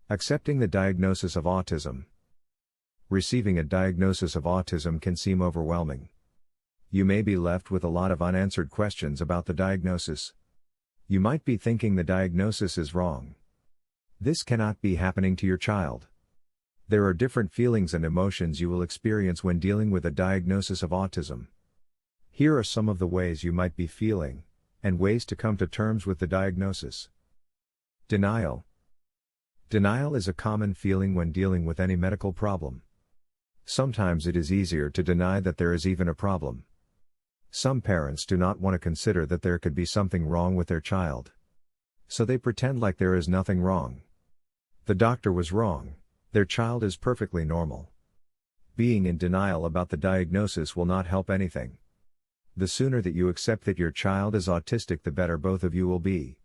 Accepting the diagnosis of autism. Receiving a diagnosis of autism can seem overwhelming. You may be left with a lot of unanswered questions about the diagnosis. You might be thinking the diagnosis is wrong. This cannot be happening to your child. There are different feelings and emotions you will experience when dealing with a diagnosis of autism. Here are some of the ways you might be feeling, and ways to come to terms with the diagnosis. Denial. Denial is a common feeling when dealing with any medical problem. Sometimes it is easier to deny that there is even a problem. Some parents do not want to consider that there could be something wrong with their child. So they pretend like there is nothing wrong. The doctor was wrong, their child is perfectly normal. Being in denial about the diagnosis will not help anything. The sooner that you accept that your child is autistic, the better both of you will be.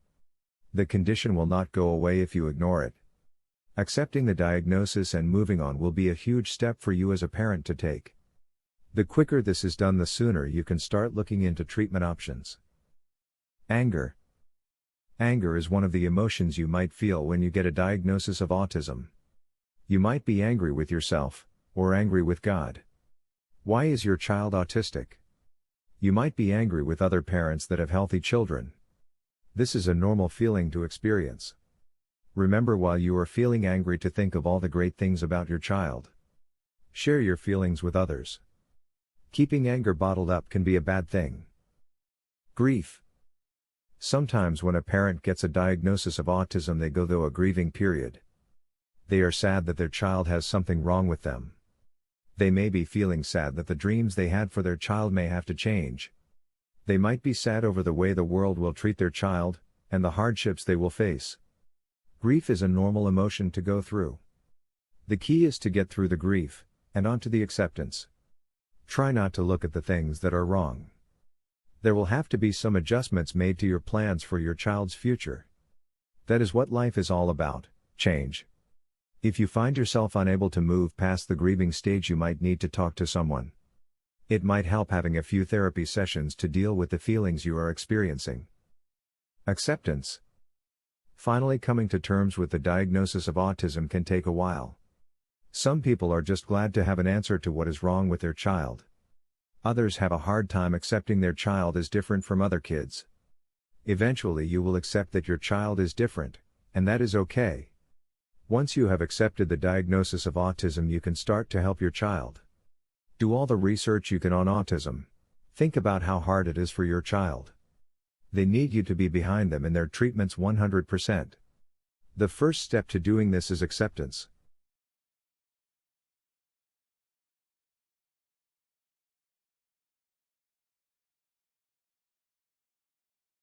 The condition will not go away if you ignore it. Accepting the diagnosis and moving on will be a huge step for you as a parent to take. The quicker this is done, the sooner you can start looking into treatment options. Anger. Anger is one of the emotions you might feel when you get a diagnosis of autism. You might be angry with yourself, or angry with God. Why is your child autistic? You might be angry with other parents that have healthy children. This is a normal feeling to experience. Remember, while you are feeling angry, to think of all the great things about your child. Share your feelings with others. Keeping anger bottled up can be a bad thing. Grief. Sometimes when a parent gets a diagnosis of autism, they go through a grieving period. They are sad that their child has something wrong with them. They may be feeling sad that the dreams they had for their child may have to change. They might be sad over the way the world will treat their child, and the hardships they will face. Grief is a normal emotion to go through. The key is to get through the grief, and on to the acceptance. Try not to look at the things that are wrong. There will have to be some adjustments made to your plans for your child's future. That is what life is all about, change. If you find yourself unable to move past the grieving stage, you might need to talk to someone. It might help having a few therapy sessions to deal with the feelings you are experiencing. Acceptance. Finally, coming to terms with the diagnosis of autism can take a while. Some people are just glad to have an answer to what is wrong with their child. Others have a hard time accepting their child is different from other kids. Eventually you will accept that your child is different, and that is okay. Once you have accepted the diagnosis of autism, you can start to help your child. Do all the research you can on autism. Think about how hard it is for your child. They need you to be behind them in their treatments 100%. The first step to doing this is acceptance.